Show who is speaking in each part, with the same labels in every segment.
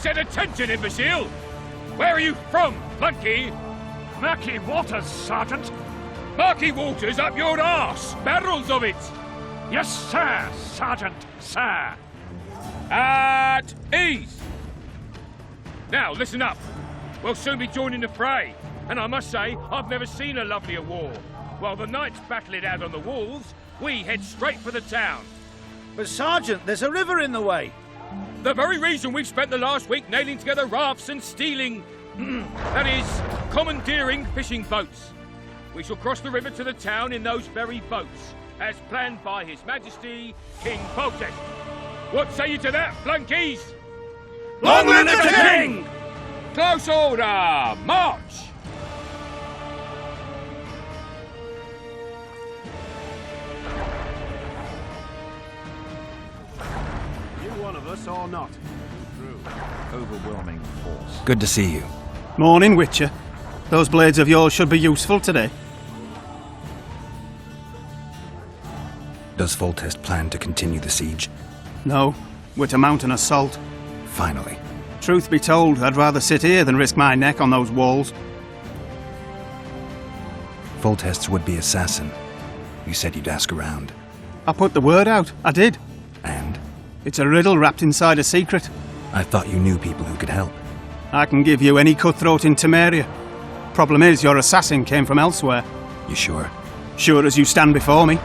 Speaker 1: Set attention, imbecile! Where are you from, flunky?
Speaker 2: Murky Waters, Sergeant.
Speaker 1: Murky Waters up your arse! Barrels of it!
Speaker 2: Yes, sir, Sergeant, sir.
Speaker 1: At ease! Now, listen up. We'll soon be joining the fray. And I must say, I've never seen a lovelier war. While the knights battle it out on the walls, we head straight for the town.
Speaker 3: But Sergeant, there's a river in the way.
Speaker 1: The very reason we've spent the last week nailing together rafts and stealing... that is, commandeering fishing boats. We shall cross the river to the town in those very boats, as planned by His Majesty, King Foltest. What say you to that, flunkies?
Speaker 2: Long live the King!
Speaker 1: Close order! March!
Speaker 4: You one of us or not?
Speaker 5: Overwhelming force.
Speaker 6: Good to see you.
Speaker 7: Morning, Witcher. Those blades of yours should be useful today.
Speaker 6: Does Foltest plan to continue the siege?
Speaker 7: No, we're to mount an assault.
Speaker 6: Finally.
Speaker 7: Truth be told, I'd rather sit here than risk my neck on those walls.
Speaker 6: Foltest's would-be assassin. You said you'd ask around.
Speaker 7: I put the word out. I did.
Speaker 6: And?
Speaker 7: It's a riddle wrapped inside a secret.
Speaker 6: I thought you knew people who could help.
Speaker 7: I can give you any cutthroat in Temeria. Problem is, your assassin came from elsewhere.
Speaker 6: You sure?
Speaker 7: Sure as you stand before me.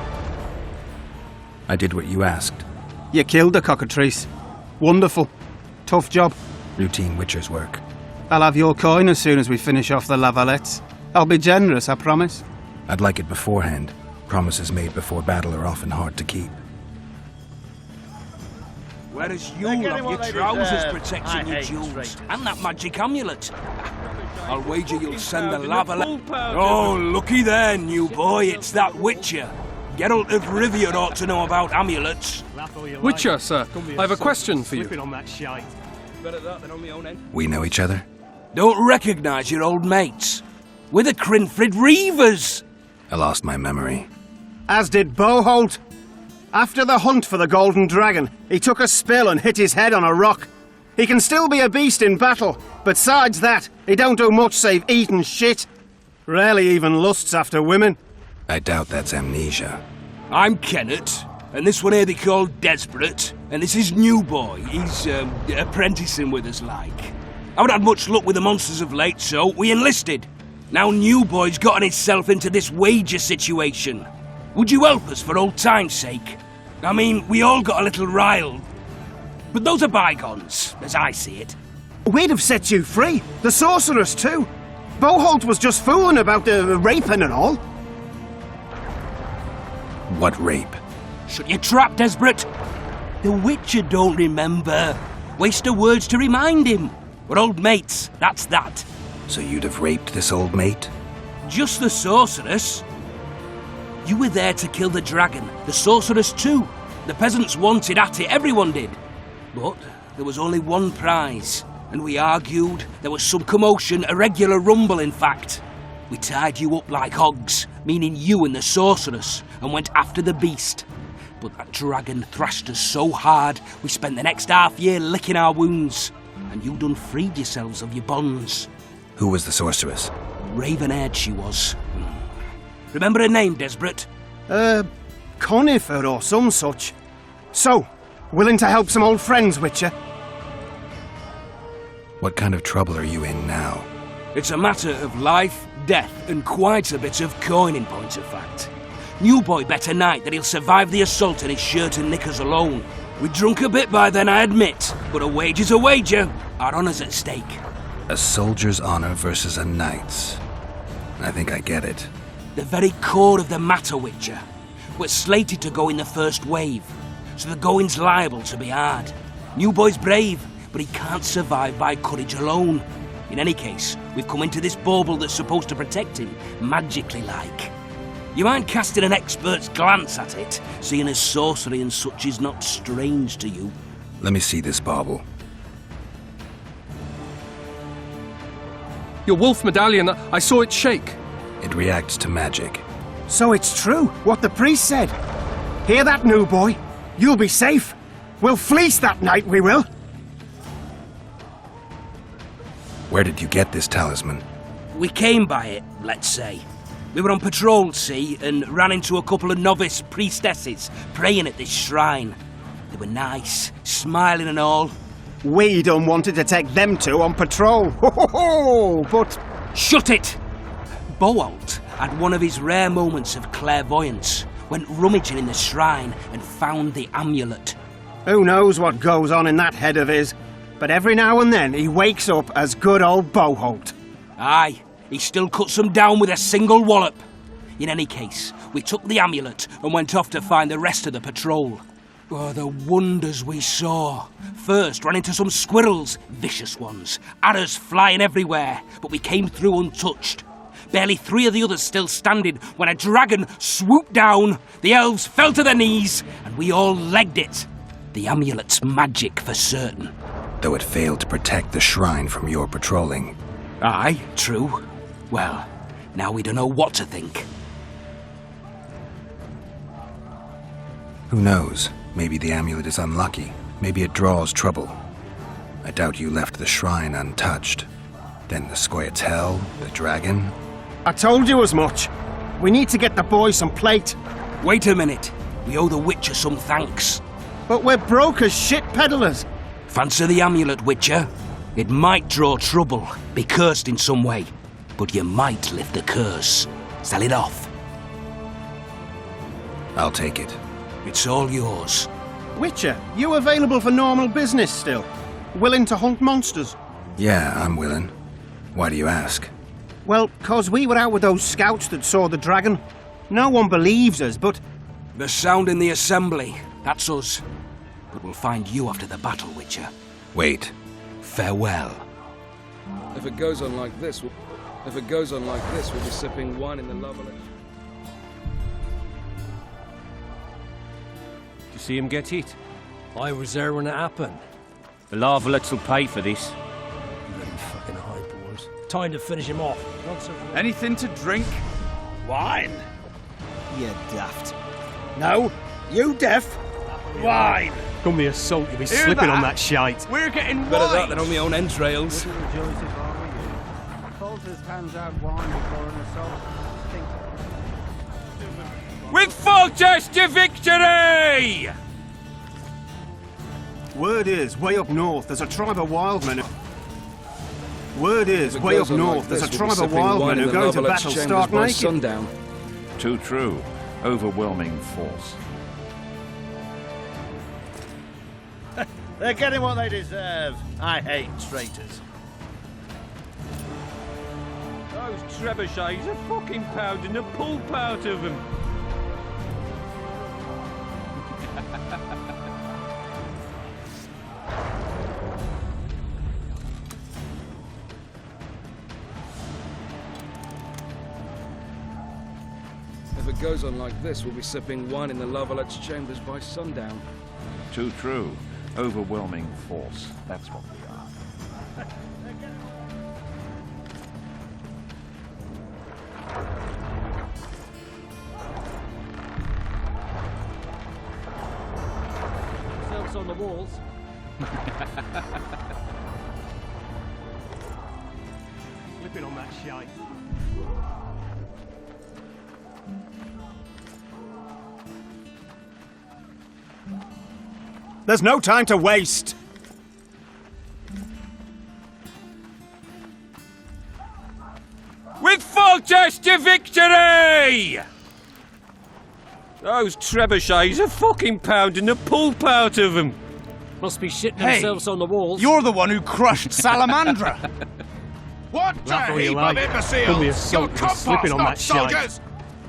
Speaker 6: I did what you asked.
Speaker 7: You killed the cockatrice. Wonderful. Tough job.
Speaker 6: Routine Witcher's work.
Speaker 7: I'll have your coin as soon as we finish off the Lavalettes. I'll be generous, I promise.
Speaker 6: I'd like it beforehand. Promises made before battle are often hard to keep.
Speaker 8: Whereas you'll have your trousers protecting your jewels, and that magic amulet. I'll wager you'll send the Lavalette. Oh, looky there, new boy, it's that Witcher. Geralt of Rivia ought to know about amulets.
Speaker 9: Witcher, sir, I have a question for you.
Speaker 6: We know each other?
Speaker 8: Don't recognise your old mates. We're the Crinfrid Reavers.
Speaker 6: I lost my memory.
Speaker 10: As did Boholt. After the hunt for the Golden Dragon, he took a spill and hit his head on a rock. He can still be a beast in battle, but besides that, he don't do much save eat and shit. Rarely even lusts after women.
Speaker 6: I doubt that's amnesia.
Speaker 8: I'm Kennett, and this one here they call Desperate, and this is New Boy. He's, apprenticing with us, like. I haven't had much luck with the monsters of late, so we enlisted. Now New Boy's gotten himself into this wager situation. Would you help us for old time's sake? I mean, we all got a little riled. But those are bygones, as I see it.
Speaker 10: We'd have set you free. The sorceress, too. Boholt was just fooling about the raping and all.
Speaker 6: What rape?
Speaker 8: Shut your trap, Desperate. The Witcher don't remember. Waste of words to remind him. We're old mates, that's that.
Speaker 6: So you'd have raped this old mate?
Speaker 8: Just the sorceress. You were there to kill the dragon, the sorceress too. The peasants wanted at it, everyone did. But there was only one prize, and we argued. There was some commotion, a regular rumble in fact. We tied you up like hogs, meaning you and the sorceress, and went after the beast. But that dragon thrashed us so hard, we spent the next half year licking our wounds. And you done freed yourselves of your bonds.
Speaker 6: Who was the sorceress?
Speaker 8: Raven-haired she was. Remember her name, Desperate?
Speaker 10: Conifer or some such. So, willing to help some old friends, Witcher?
Speaker 6: What kind of trouble are you in now?
Speaker 8: It's a matter of life, death, and quite a bit of coin in point of fact. New Boy bet tonight that he'll survive the assault in his shirt and knickers alone. We drunk a bit by then, I admit, but a wager's a wager. Our honour's at stake.
Speaker 6: A soldier's honour versus a knight's. I think I get it.
Speaker 8: The very core of the matter, Witcher. We're slated to go in the first wave, so the going's liable to be hard. New Boy's brave, but he can't survive by courage alone. In any case, we've come into this bauble that's supposed to protect him, magically like. You mind casting an expert's glance at it, seeing as sorcery and such is not strange to you?
Speaker 6: Let me see this bauble.
Speaker 9: Your wolf medallion, I saw it shake.
Speaker 6: It reacts to magic.
Speaker 10: So it's true, what the priest said. Hear that, New Boy? You'll be safe. We'll fleece that night, we will.
Speaker 6: Where did you get this talisman?
Speaker 8: We came by it, let's say. We were on patrol, see, and ran into a couple of novice priestesses praying at this shrine. They were nice, smiling and all.
Speaker 10: We done wanted to take them two on patrol. Ho ho ho! But
Speaker 8: Shut it! Boholt had one of his rare moments of clairvoyance, went rummaging in the shrine and found the amulet.
Speaker 10: who knows what goes on in that head of his? But every now and then he wakes up as good old Boholt.
Speaker 8: Aye, he still cuts them down with a single wallop. In any case, we took the amulet and went off to find the rest of the patrol. Oh, the wonders we saw. First, ran into some squirrels, vicious ones, arrows flying everywhere, but we came through untouched. Barely 3 of the others still standing when a dragon swooped down, the elves fell to their knees, and we all legged it. The amulet's magic for certain.
Speaker 6: Though it failed to protect the shrine from your patrolling.
Speaker 8: Aye, true. Well, now we don't know what to think.
Speaker 6: Who knows? Maybe the amulet is unlucky. Maybe it draws trouble. I doubt you left the shrine untouched. Then the Scoia'tael, the dragon.
Speaker 10: I told you as much. We need to get the boys some plate.
Speaker 8: Wait a minute. We owe the Witcher some thanks.
Speaker 10: But we're broke as shit peddlers.
Speaker 8: Fancy the amulet, Witcher. It might draw trouble, be cursed in some way, but you might lift the curse. Sell it off.
Speaker 6: I'll take it.
Speaker 8: It's all yours.
Speaker 10: Witcher, you available for normal business still? Willing to hunt monsters?
Speaker 6: Yeah, I'm willing. Why do you ask?
Speaker 10: Well, 'cause we were out with those scouts that saw the dragon. No one believes us, but...
Speaker 8: The sound in the assembly, that's us. But we'll find you after the battle, Witcher.
Speaker 6: Wait.
Speaker 8: Farewell.
Speaker 11: If it goes on like this, we'll be sipping wine in the Lovelet.
Speaker 12: Did you see him get hit?
Speaker 13: I was there when it happened.
Speaker 12: The Larvalets will pay for this.
Speaker 13: Bloody fucking highballs. Time to finish him off.
Speaker 5: Anything to drink?
Speaker 3: Wine? You daft. No, you deaf. Wine.
Speaker 9: Come here, salt, you'll be slipping on that shite.
Speaker 5: We're getting
Speaker 11: Better
Speaker 5: wine!
Speaker 11: that than on my own entrails.
Speaker 4: Foltest hands out wine before an assault.
Speaker 1: With Foltest to victory!
Speaker 10: Word is, way up north, there's a tribe of wildmen. Word is, way up north, there's a tribe of wildmen who go to battle stark naked.
Speaker 11: Sundown.
Speaker 5: Too true. Overwhelming force.
Speaker 3: They're getting what they deserve. I hate traitors.
Speaker 12: Those trebuchets are fucking pounding the pulp out of them.
Speaker 11: If it goes on like this, we'll be sipping wine in the Lovelet's chambers by sundown.
Speaker 5: Too true. Overwhelming force. That's what we are.
Speaker 13: Themselves on the walls.
Speaker 9: Slipping on that shite.
Speaker 10: There's no time to waste.
Speaker 1: With Foltest to victory!
Speaker 12: Those trebuchets are fucking pounding the pulp out of them.
Speaker 13: Must be shitting themselves on the walls.
Speaker 3: You're the one who crushed Salamandra.
Speaker 2: What
Speaker 9: Laugh
Speaker 2: a
Speaker 9: all you
Speaker 2: heap
Speaker 9: like.
Speaker 2: of imbeciles!
Speaker 9: Come here,
Speaker 2: You're
Speaker 9: salt, you'll be
Speaker 2: compost,
Speaker 9: slipping on
Speaker 2: not
Speaker 9: that shite.
Speaker 2: soldiers!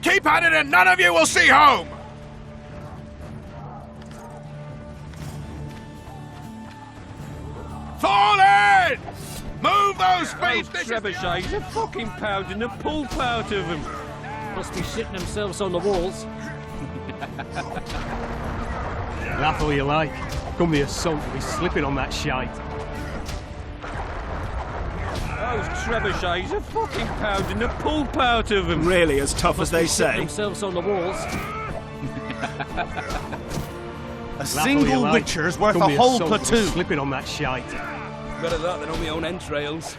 Speaker 2: Keep at it and none of you will see home! Fall in! Move those feet!
Speaker 12: Those trebuchets are fucking pounding the pulp out of them.
Speaker 13: Must be shitting themselves on the walls.
Speaker 9: Laugh all you like. Come here, salt, you'll be slipping on that shite.
Speaker 12: Those trebuchets are fucking pounding the pulp out of them.
Speaker 10: Really as tough as they
Speaker 13: Shitting
Speaker 10: say.
Speaker 13: themselves on the walls.
Speaker 3: A single Witcher's worth
Speaker 9: Come
Speaker 3: a
Speaker 9: here,
Speaker 3: whole
Speaker 9: salt, you'll be
Speaker 3: platoon.
Speaker 9: slipping on that shite.
Speaker 11: Better that than on my own entrails.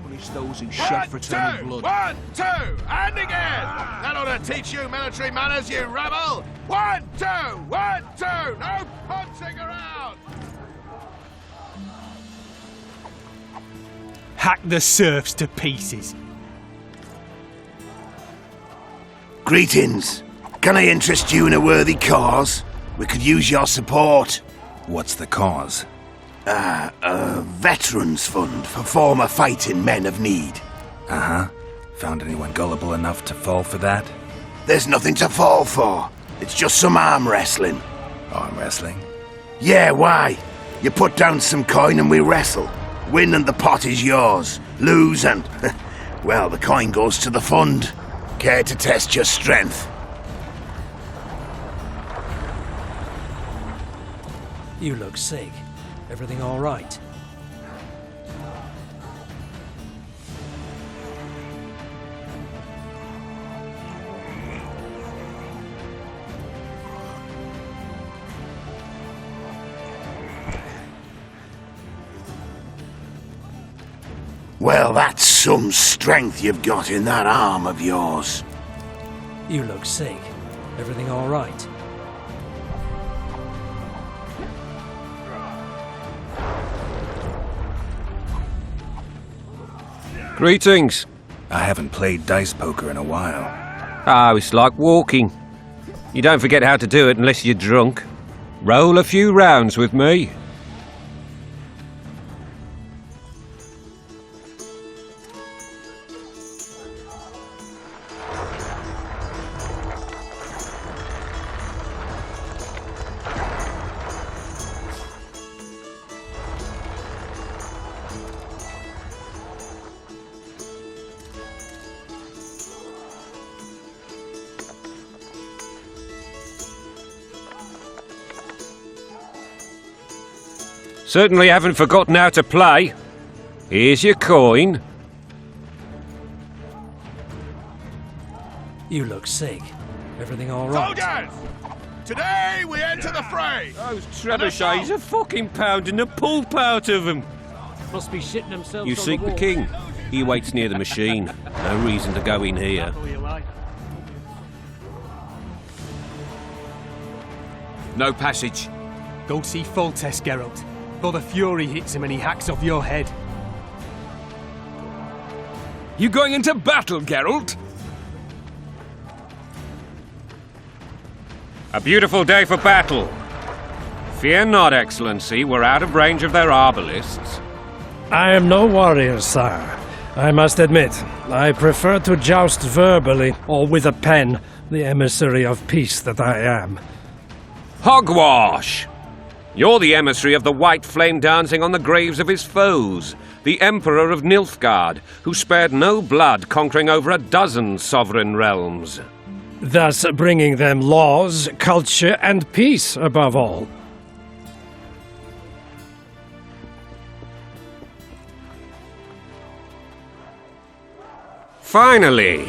Speaker 8: Punish those who shed fraternal blood.
Speaker 2: 1, 2, and again! That ought to teach you military manners, you rebel! 1, 2, 1, 2! No punching around!
Speaker 9: Hack the serfs to pieces.
Speaker 14: Greetings. Can I interest you in a worthy cause? We could use your support.
Speaker 6: What's the cause?
Speaker 14: A veterans fund for former fighting men of need.
Speaker 6: Uh-huh. Found anyone gullible enough to fall for that?
Speaker 14: There's nothing to fall for. It's just some arm wrestling.
Speaker 6: Arm wrestling?
Speaker 14: Yeah, why? You put down some coin and we wrestle. Win and the pot is yours. Lose and... well, the coin goes to the fund. Care to test your strength?
Speaker 13: You look sick. Everything all right?
Speaker 14: Well, that's some strength you've got in that arm of yours.
Speaker 13: You look sick. Everything all right?
Speaker 15: Greetings.
Speaker 6: I haven't played dice poker in a while.
Speaker 15: Oh, it's like walking. You don't forget how to do it unless you're drunk. Roll a few rounds with me. Certainly haven't forgotten how to play. Here's your coin.
Speaker 13: You look sick. Everything all right?
Speaker 2: Soldiers! Today we enter the fray!
Speaker 12: Those trebuchets are fucking pounding the pulp out of them.
Speaker 13: Must be shitting themselves.
Speaker 15: You seek the king. He waits near the machine. No reason to go in here.
Speaker 1: No passage.
Speaker 9: Go see Foltest, Geralt. Though the fury hits him and he hacks off your head.
Speaker 11: You going into battle, Geralt?
Speaker 15: A beautiful day for battle. Fear not, Excellency. We're out of range of their arbalists.
Speaker 13: I am no warrior, sire. I must admit, I prefer to joust verbally or with a pen, the emissary of peace that I am.
Speaker 15: Hogwash! You're the emissary of the white flame dancing on the graves of his foes, the Emperor of Nilfgaard, who spared no blood conquering over a dozen sovereign realms.
Speaker 13: Thus bringing them laws, culture, and peace above all.
Speaker 15: Finally!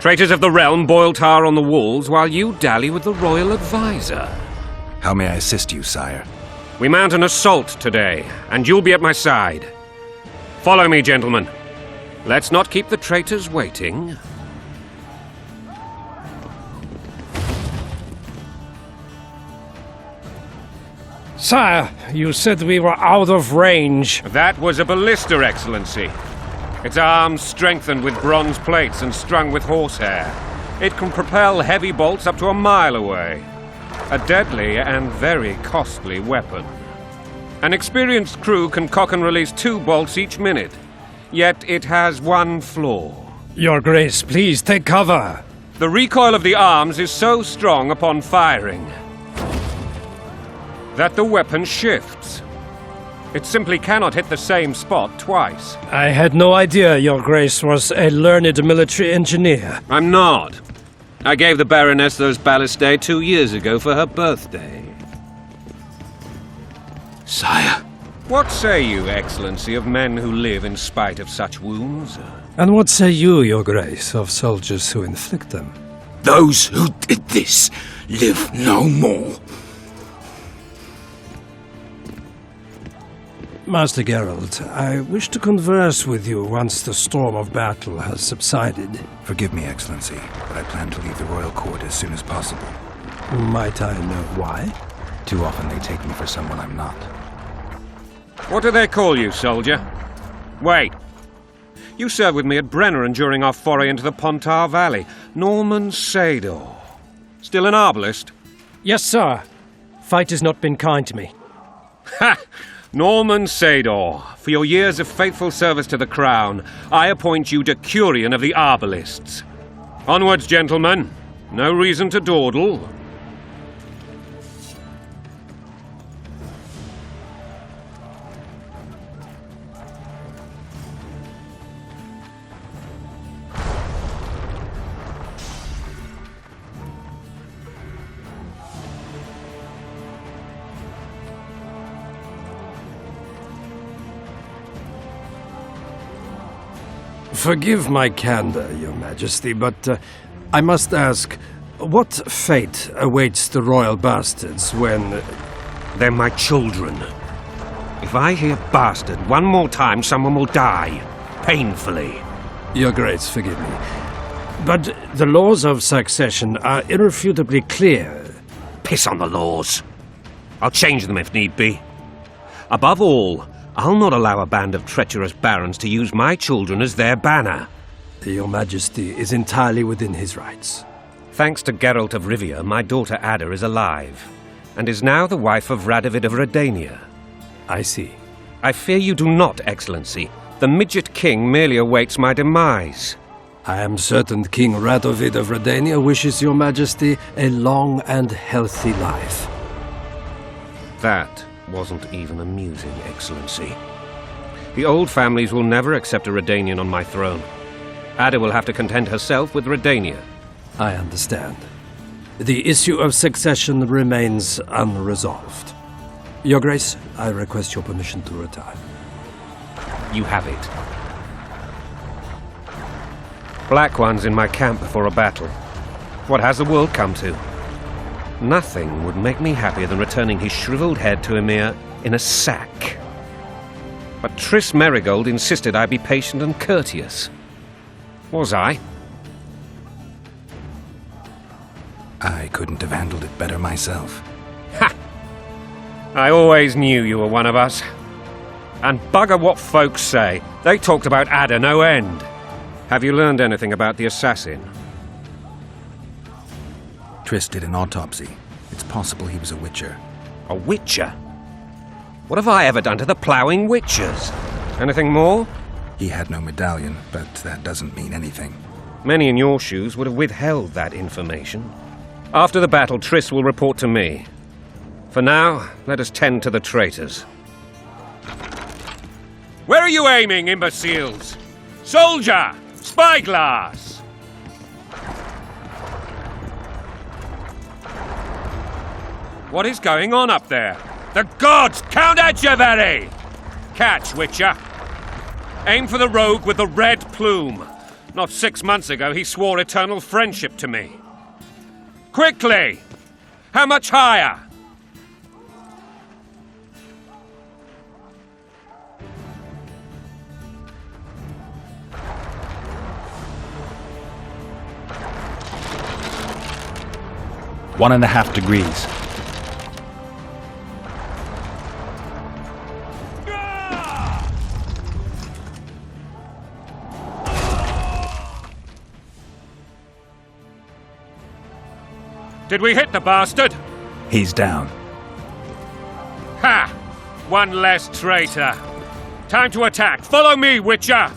Speaker 15: Traitors of the realm boil tar on the walls while you dally with the royal advisor.
Speaker 6: How may I assist you, sire?
Speaker 15: We mount an assault today, and you'll be at my side. Follow me, gentlemen. Let's not keep the traitors waiting.
Speaker 13: Sire, you said we were out of range.
Speaker 15: That was a ballista, Excellency. Its arms strengthened with bronze plates and strung with horsehair. It can propel heavy bolts up to a mile away. A deadly and very costly weapon. An experienced crew can cock and release 2 bolts each minute. Yet it has one flaw.
Speaker 13: Your Grace, please take cover.
Speaker 15: The recoil of the arms is so strong upon firing that the weapon shifts. It simply cannot hit the same spot twice.
Speaker 13: I had no idea Your Grace was a learned military engineer.
Speaker 15: I'm not. I gave the Baroness those ballistae 2 years ago for her birthday.
Speaker 14: Sire.
Speaker 15: What say you, Excellency, of men who live in spite of such wounds?
Speaker 13: And what say you, Your Grace, of soldiers who inflict them?
Speaker 14: Those who did this live no more.
Speaker 13: Master Geralt, I wish to converse with you once the storm of battle has subsided.
Speaker 6: Forgive me, Excellency, but I plan to leave the royal court as soon as possible.
Speaker 13: Might I know why?
Speaker 6: Too often they take me for someone I'm not.
Speaker 15: What do they call you, soldier? Wait. You served with me at Brenneran during our foray into the Pontar Valley. Norman Sador. Still an arbalist?
Speaker 13: Yes, sir. Fate has not been kind to me.
Speaker 15: Ha! Norman Sador, for your years of faithful service to the crown, I appoint you Decurion of the Arbalists. Onwards, gentlemen. No reason to dawdle.
Speaker 13: Forgive my candor, Your Majesty, but I must ask, what fate awaits the royal bastards when...
Speaker 15: They're my children. If I hear bastard one more time, someone will die. Painfully.
Speaker 13: Your Grace, forgive me. But the laws of succession are irrefutably clear.
Speaker 15: Piss on the laws. I'll change them if need be. Above all, I'll not allow a band of treacherous barons to use my children as their banner.
Speaker 13: Your Majesty is entirely within his rights.
Speaker 15: Thanks to Geralt of Rivia, my daughter Ada is alive, and is now the wife of Radovid of Redania.
Speaker 13: I see.
Speaker 15: I fear you do not, Excellency. The midget king merely awaits my demise.
Speaker 13: I am certain King Radovid of Redania wishes Your Majesty a long and healthy life.
Speaker 15: That wasn't even amusing, Excellency. The old families will never accept a Redanian on my throne. Ada will have to content herself with Redania.
Speaker 13: I understand. The issue of succession remains unresolved. Your Grace, I request your permission to retire.
Speaker 15: You have it. Black One's in my camp before a battle. What has the world come to? Nothing would make me happier than returning his shriveled head to Emir in a sack. But Triss Merigold insisted I be patient and courteous. Was I?
Speaker 6: I couldn't have handled it better myself.
Speaker 15: Ha! I always knew you were one of us. And bugger what folks say. They talked about Ada no end. Have you learned anything about the assassin?
Speaker 6: Triss did an autopsy. It's possible he was a witcher.
Speaker 15: A witcher? What have I ever done to the ploughing witchers? Anything more?
Speaker 6: He had no medallion, but that doesn't mean anything.
Speaker 15: Many in your shoes would have withheld that information. After the battle, Triss will report to me. For now, let us tend to the traitors. Where are you aiming, imbeciles? Soldier! Spyglass! What is going on up there? The gods! Count Adjavari! Catch, Witcher! Aim for the rogue with the red plume. Not 6 months ago he swore eternal friendship to me. Quickly! How much higher?
Speaker 5: One and a half degrees.
Speaker 15: Did we hit the bastard?
Speaker 5: He's down.
Speaker 15: Ha! One less traitor. Time to attack. Follow me, Witcher!